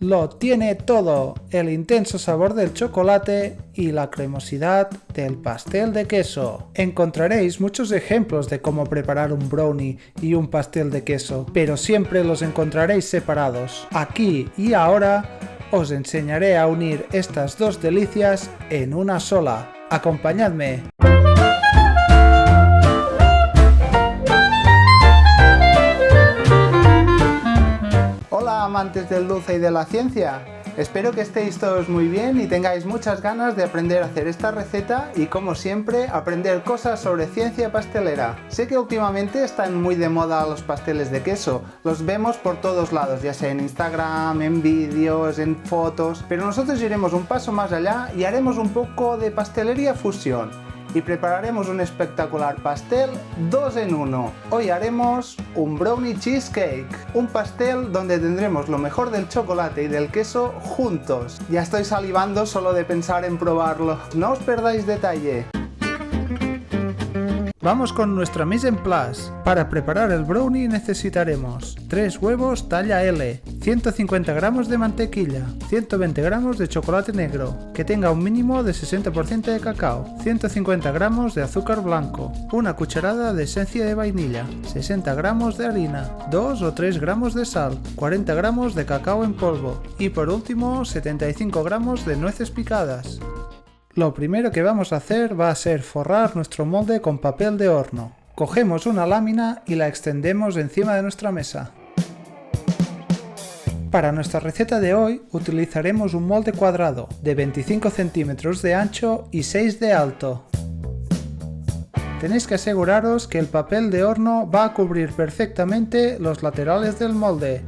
Lo tiene todo, el intenso sabor del chocolate y la cremosidad del pastel de queso. Encontraréis muchos ejemplos de cómo preparar un brownie y un pastel de queso, pero siempre los encontraréis separados. Aquí y ahora os enseñaré a unir estas dos delicias en una sola. ¡Acompañadme! Hola amantes del dulce y de la ciencia, espero que estéis todos muy bien y tengáis muchas ganas de aprender a hacer esta receta y, como siempre, aprender cosas sobre ciencia pastelera. Sé que últimamente están muy de moda los pasteles de queso, los vemos por todos lados, ya sea en Instagram, en vídeos, en fotos, pero nosotros iremos un paso más allá y haremos un poco de pastelería fusión. Y prepararemos un espectacular pastel 2 en 1. Hoy haremos un brownie cheesecake, un pastel donde tendremos lo mejor del chocolate y del queso juntos. Ya estoy salivando solo de pensar en probarlo, no os perdáis detalle. Vamos con nuestra mise en place. Para preparar el brownie necesitaremos 3 huevos talla L, 150 gramos de mantequilla, 120 gramos de chocolate negro, que tenga un mínimo de 60% de cacao, 150 gramos de azúcar blanco, una cucharada de esencia de vainilla, 60 gramos de harina, 2 o 3 gramos de sal, 40 gramos de cacao en polvo y por último 75 gramos de nueces picadas. Lo primero que vamos a hacer va a ser forrar nuestro molde con papel de horno. Cogemos una lámina y la extendemos encima de nuestra mesa. Para nuestra receta de hoy utilizaremos un molde cuadrado de 25 centímetros de ancho y 6 de alto. Tenéis que aseguraros que el papel de horno va a cubrir perfectamente los laterales del molde.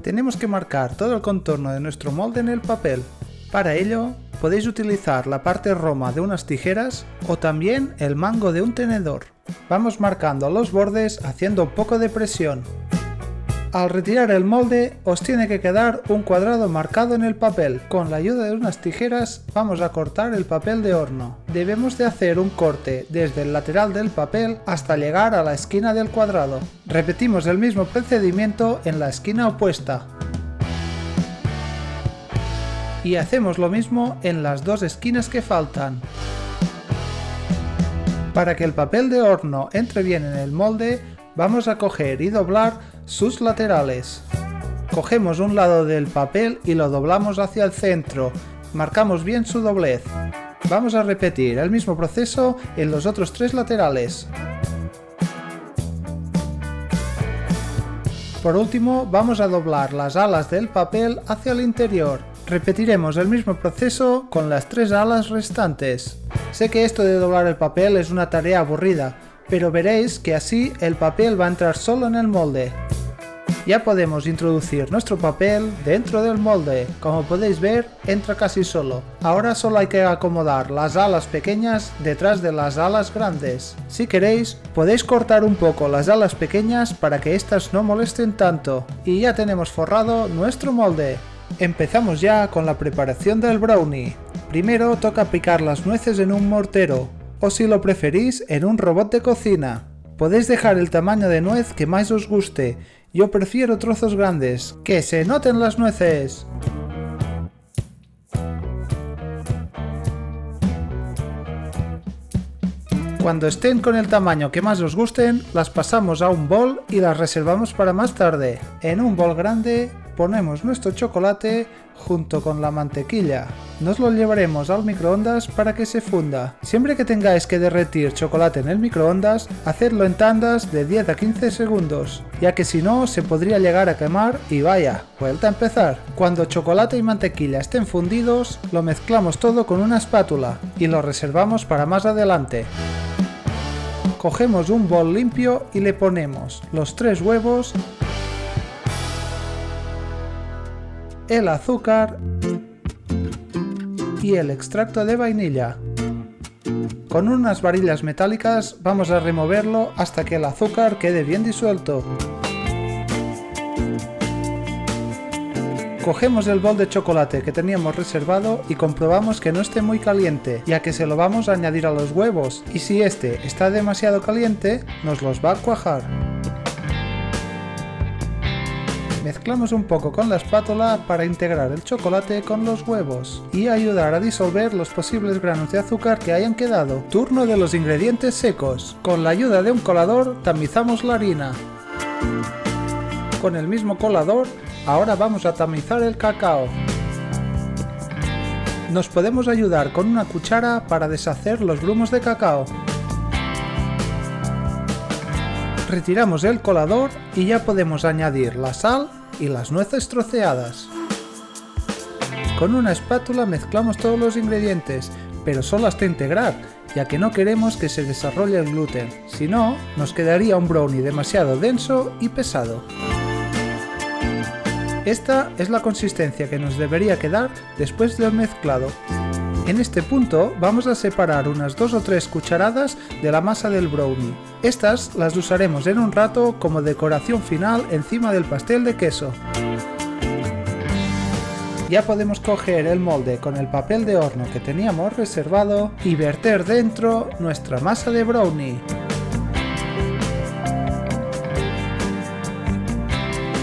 Tenemos que marcar todo el contorno de nuestro molde en el papel. Para ello, podéis utilizar la parte roma de unas tijeras o también el mango de un tenedor. Vamos marcando los bordes haciendo un poco de presión. Al retirar el molde os tiene que quedar un cuadrado marcado en el papel. Con la ayuda de unas tijeras vamos a cortar el papel de horno. Debemos de hacer un corte desde el lateral del papel hasta llegar a la esquina del cuadrado. Repetimos el mismo procedimiento en la esquina opuesta. Y hacemos lo mismo en las dos esquinas que faltan. Para que el papel de horno entre bien en el molde, vamos a coger y doblar sus laterales. Cogemos un lado del papel y lo doblamos hacia el centro. Marcamos bien su doblez. Vamos a repetir el mismo proceso en los otros 3 laterales. Por último, vamos a doblar las alas del papel hacia el interior. Repetiremos el mismo proceso con las 3 alas restantes. Sé que esto de doblar el papel es una tarea aburrida, pero veréis que así el papel va a entrar solo en el molde. Ya podemos introducir nuestro papel dentro del molde. Como podéis ver, entra casi solo. Ahora solo hay que acomodar las alas pequeñas detrás de las alas grandes. Si queréis, podéis cortar un poco las alas pequeñas para que estas no molesten tanto. Y ya tenemos forrado nuestro molde. Empezamos ya con la preparación del brownie. Primero toca picar las nueces en un mortero, o si lo preferís en un robot de cocina. Podéis dejar el tamaño de nuez que más os guste, yo prefiero trozos grandes, ¡que se noten las nueces! Cuando estén con el tamaño que más os gusten, las pasamos a un bol y las reservamos para más tarde. En un bol grande ponemos nuestro chocolate junto con la mantequilla. Nos lo llevaremos al microondas para que se funda. Siempre que tengáis que derretir chocolate en el microondas, hacedlo en tandas de 10 a 15 segundos, ya que si no se podría llegar a quemar y vaya, vuelta a empezar. Cuando chocolate y mantequilla estén fundidos, lo mezclamos todo con una espátula y lo reservamos para más adelante. Cogemos un bol limpio y le ponemos los 3 huevos, el azúcar y el extracto de vainilla. Con unas varillas metálicas vamos a removerlo hasta que el azúcar quede bien disuelto. Cogemos el bol de chocolate que teníamos reservado y comprobamos que no esté muy caliente, ya que se lo vamos a añadir a los huevos, y si este está demasiado caliente, nos los va a cuajar. mezclamos un poco con la espátula para integrar el chocolate con los huevos y ayudar a disolver los posibles granos de azúcar que hayan quedado. Turno de los ingredientes secos. Con la ayuda de un colador tamizamos la harina. Con el mismo colador, ahora vamos a tamizar el cacao. Nos podemos ayudar con una cuchara para deshacer los grumos de cacao. Retiramos el colador y ya podemos añadir la sal y las nueces troceadas. Con una espátula mezclamos todos los ingredientes, pero solo hasta integrar, ya que no queremos que se desarrolle el gluten, si no, nos quedaría un brownie demasiado denso y pesado. Esta es la consistencia que nos debería quedar después del mezclado. En este punto vamos a separar unas 2 o 3 cucharadas de la masa del brownie. Estas las usaremos en un rato como decoración final encima del pastel de queso. Ya podemos coger el molde con el papel de horno que teníamos reservado y verter dentro nuestra masa de brownie.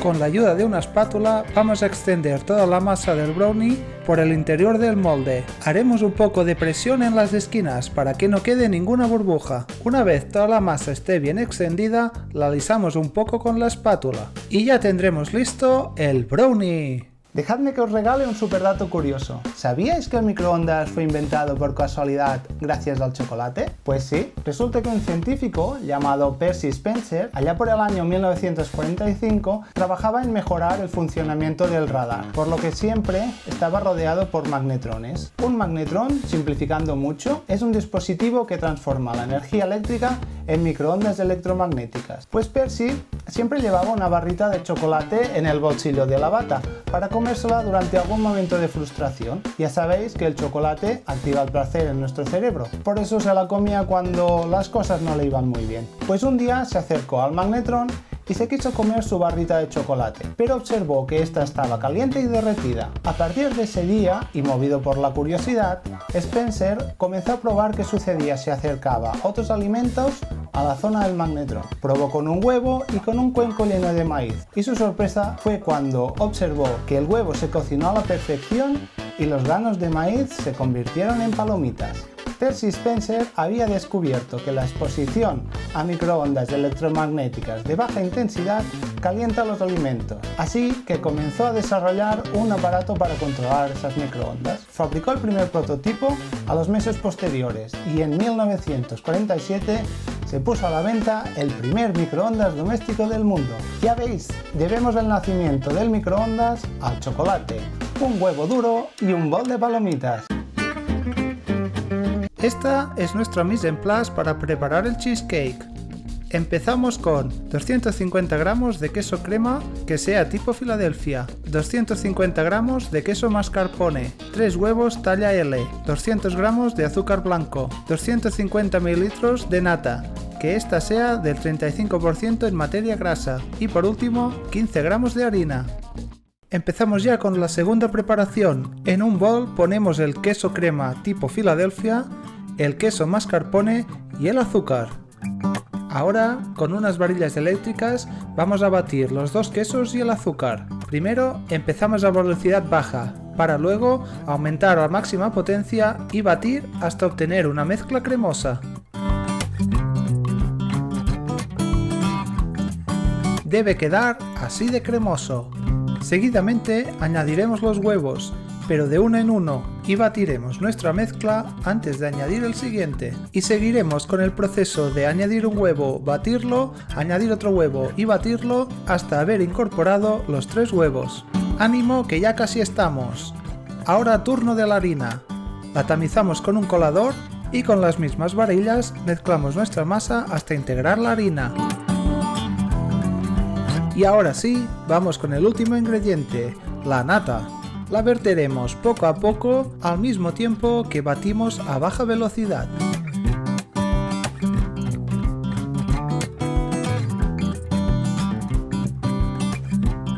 Con la ayuda de una espátula vamos a extender toda la masa del brownie por el interior del molde. Haremos un poco de presión en las esquinas para que no quede ninguna burbuja. Una vez toda la masa esté bien extendida, la alisamos un poco con la espátula. Y ya tendremos listo el brownie. Dejadme que os regale un superdato curioso. ¿Sabíais que el microondas fue inventado por casualidad gracias al chocolate? Pues sí, resulta que un científico llamado Percy Spencer, allá por el año 1945, trabajaba en mejorar el funcionamiento del radar, por lo que siempre estaba rodeado por magnetrones. Un magnetrón, simplificando mucho, es un dispositivo que transforma la energía eléctrica en microondas electromagnéticas. Pues Percy siempre llevaba una barrita de chocolate en el bolsillo de la bata para comérsela durante algún momento de frustración. Ya sabéis que el chocolate activa el placer en nuestro cerebro, por eso se la comía cuando las cosas no le iban muy bien. Pues un día se acercó al magnetrón y se quiso comer su barrita de chocolate, pero observó que esta estaba caliente y derretida. A partir de ese día, y movido por la curiosidad, Spencer comenzó a probar qué sucedía si acercaba otros alimentos a la zona del magnetrón. Probó con un huevo y con un cuenco lleno de maíz, y su sorpresa fue cuando observó que el huevo se cocinó a la perfección y los granos de maíz se convirtieron en palomitas. Percy Spencer había descubierto que la exposición a microondas electromagnéticas de baja intensidad calienta los alimentos, así que comenzó a desarrollar un aparato para controlar esas microondas. Fabricó el primer prototipo a los meses posteriores y en 1947 se puso a la venta el primer microondas doméstico del mundo. Ya veis, debemos el nacimiento del microondas al chocolate, un huevo duro y un bol de palomitas. Esta es nuestra mise en place para preparar el cheesecake. Empezamos con 250 gramos de queso crema que sea tipo Filadelfia, 250 gramos de queso mascarpone, 3 huevos talla L, 200 gramos de azúcar blanco, 250 ml de nata, que esta sea del 35% en materia grasa, y por último 15 gramos de harina. Empezamos ya con la segunda preparación. En un bol ponemos el queso crema tipo Filadelfia, el queso mascarpone y el azúcar. Ahora, con unas varillas eléctricas, vamos a batir los dos quesos y el azúcar. Primero empezamos a velocidad baja, para luego aumentar a máxima potencia y batir hasta obtener una mezcla cremosa. Debe quedar así de cremoso. Seguidamente añadiremos los huevos, pero de uno en uno, y batiremos nuestra mezcla antes de añadir el siguiente. Y seguiremos con el proceso de añadir un huevo, batirlo, añadir otro huevo y batirlo hasta haber incorporado los 3 huevos. ¡Ánimo que ya casi estamos! Ahora turno de la harina. La tamizamos con un colador y con las mismas varillas mezclamos nuestra masa hasta integrar la harina. Y ahora sí, vamos con el último ingrediente, la nata. La verteremos poco a poco al mismo tiempo que batimos a baja velocidad.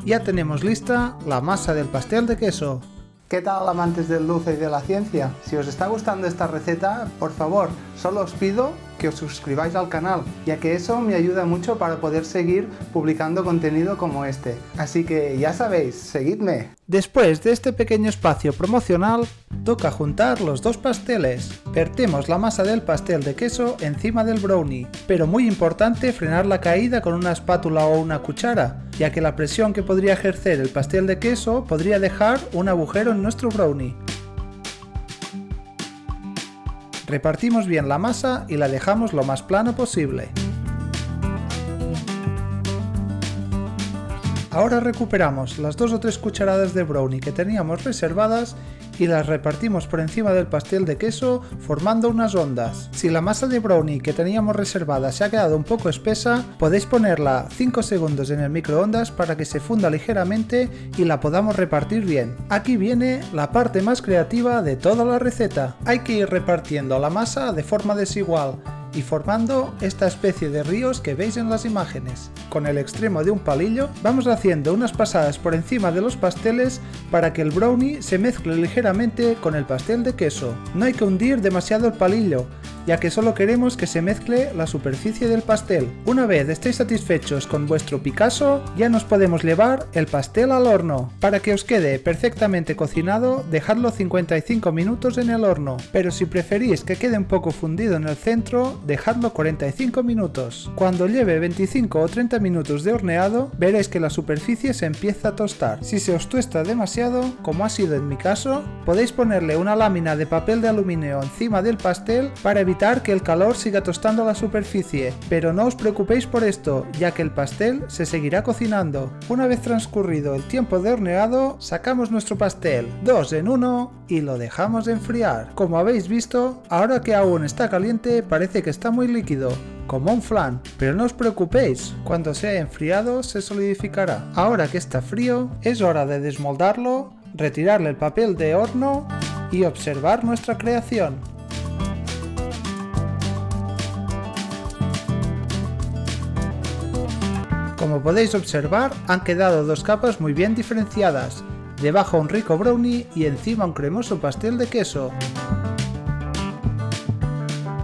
Ya tenemos lista la masa del pastel de queso. ¿Qué tal, amantes del dulce y de la ciencia? Si os está gustando esta receta, por favor, solo os pido que os suscribáis al canal, ya que eso me ayuda mucho para poder seguir publicando contenido como este. Así que ya sabéis, seguidme. Después de este pequeño espacio promocional, toca juntar los dos pasteles. Vertemos la masa del pastel de queso encima del brownie, pero muy importante frenar la caída con una espátula o una cuchara, ya que la presión que podría ejercer el pastel de queso podría dejar un agujero en nuestro brownie. Repartimos bien la masa y la dejamos lo más plano posible. Ahora recuperamos las 2 o 3 cucharadas de brownie que teníamos reservadas y las repartimos por encima del pastel de queso formando unas ondas. Si la masa de brownie que teníamos reservada se ha quedado un poco espesa, podéis ponerla 5 segundos en el microondas para que se funda ligeramente y la podamos repartir bien. Aquí viene la parte más creativa de toda la receta. Hay que ir repartiendo la masa de forma desigual y formando esta especie de ríos que veis en las imágenes. Con el extremo de un palillo vamos haciendo unas pasadas por encima de los pasteles para que el brownie se mezcle ligeramente con el pastel de queso. No hay que hundir demasiado el palillo, ya que solo queremos que se mezcle la superficie del pastel. Una vez estéis satisfechos con vuestro Picasso, ya nos podemos llevar el pastel al horno. Para que os quede perfectamente cocinado, dejadlo 55 minutos en el horno, pero si preferís que quede un poco fundido en el centro, dejadlo 45 minutos. Cuando lleve 25 o 30 minutos de horneado, veréis que la superficie se empieza a tostar. Si se os tuesta demasiado, como ha sido en mi caso, podéis ponerle una lámina de papel de aluminio encima del pastel para evitar que el calor siga tostando la superficie, pero no os preocupéis por esto, ya que el pastel se seguirá cocinando. Una vez transcurrido el tiempo de horneado, sacamos nuestro pastel 2 en 1 y lo dejamos enfriar. Como habéis visto, ahora que aún está caliente parece que está muy líquido, como un flan, pero no os preocupéis, cuando sea enfriado se solidificará. Ahora que está frío, es hora de desmoldarlo, retirarle el papel de horno y observar nuestra creación. Como podéis observar, han quedado 2 capas muy bien diferenciadas, debajo un rico brownie y encima un cremoso pastel de queso.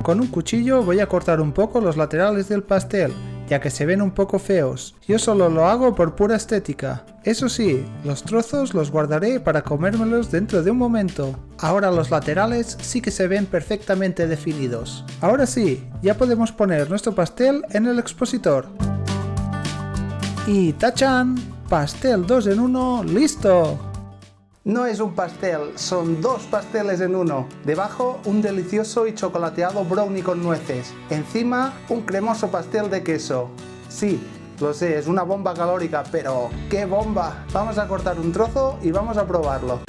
Con un cuchillo voy a cortar un poco los laterales del pastel, ya que se ven un poco feos. Yo solo lo hago por pura estética. Eso sí, los trozos los guardaré para comérmelos dentro de un momento. Ahora los laterales sí que se ven perfectamente definidos. Ahora sí, ya podemos poner nuestro pastel en el expositor. Y ¡tachán! ¡Pastel 2 en 1 listo! No es un pastel, son 2 pasteles en uno. Debajo un delicioso y chocolateado brownie con nueces. Encima un cremoso pastel de queso. Sí, lo sé, es una bomba calórica, pero ¡qué bomba! Vamos a cortar un trozo y vamos a probarlo.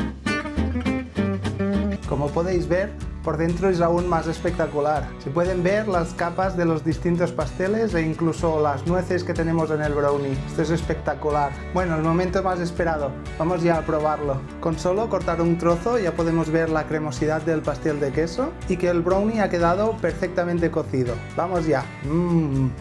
Como podéis ver, por dentro es aún más espectacular. Se pueden ver las capas de los distintos pasteles e incluso las nueces que tenemos en el brownie. Esto es espectacular. Bueno, el momento más esperado. Vamos ya a probarlo. Con solo cortar un trozo ya podemos ver la cremosidad del pastel de queso y que el brownie ha quedado perfectamente cocido. Vamos ya.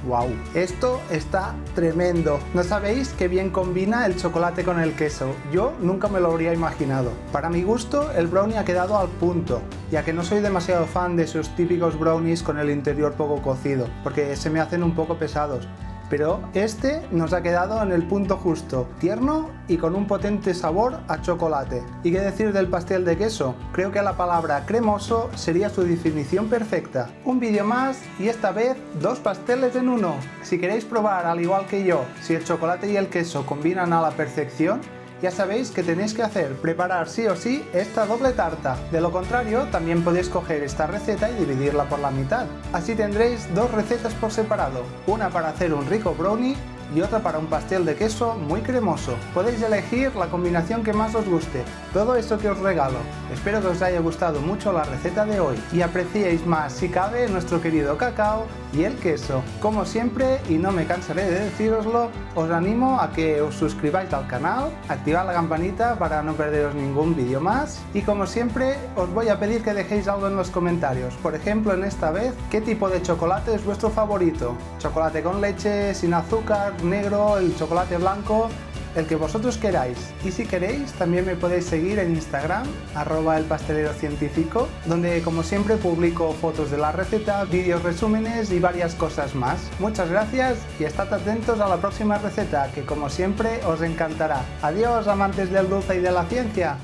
¡Wow! Esto está tremendo. No sabéis qué bien combina el chocolate con el queso. Yo nunca me lo habría imaginado. Para mi gusto, el brownie ha quedado al punto, ya que no soy demasiado fan de esos típicos brownies con el interior poco cocido, porque se me hacen un poco pesados. Pero este nos ha quedado en el punto justo, tierno y con un potente sabor a chocolate. ¿Y qué decir del pastel de queso? Creo que la palabra cremoso sería su definición perfecta. Un vídeo más y esta vez 2 pasteles en uno. Si queréis probar al igual que yo si el chocolate y el queso combinan a la perfección, ya sabéis que tenéis que hacer, preparar sí o sí esta doble tarta. De lo contrario, también podéis coger esta receta y dividirla por la mitad. Así tendréis 2 recetas por separado, una para hacer un rico brownie y otra para un pastel de queso muy cremoso. Podéis elegir la combinación que más os guste. Todo esto que os regalo. Espero que os haya gustado mucho la receta de hoy y apreciéis más, si cabe, nuestro querido cacao y el queso. Como siempre, y no me cansaré de decíroslo, os animo a que os suscribáis al canal, activad la campanita para no perderos ningún vídeo más y como siempre os voy a pedir que dejéis algo en los comentarios. Por ejemplo, en esta vez, ¿qué tipo de chocolate es vuestro favorito? ¿Chocolate con leche, sin azúcar, negro, el chocolate blanco? el que vosotros queráis. Y si queréis, también me podéis seguir en Instagram, @elpastelero-científico, donde como siempre publico fotos de la receta, vídeos resúmenes y varias cosas más. Muchas gracias y estad atentos a la próxima receta, que como siempre os encantará. Adiós, amantes del dulce y de la ciencia.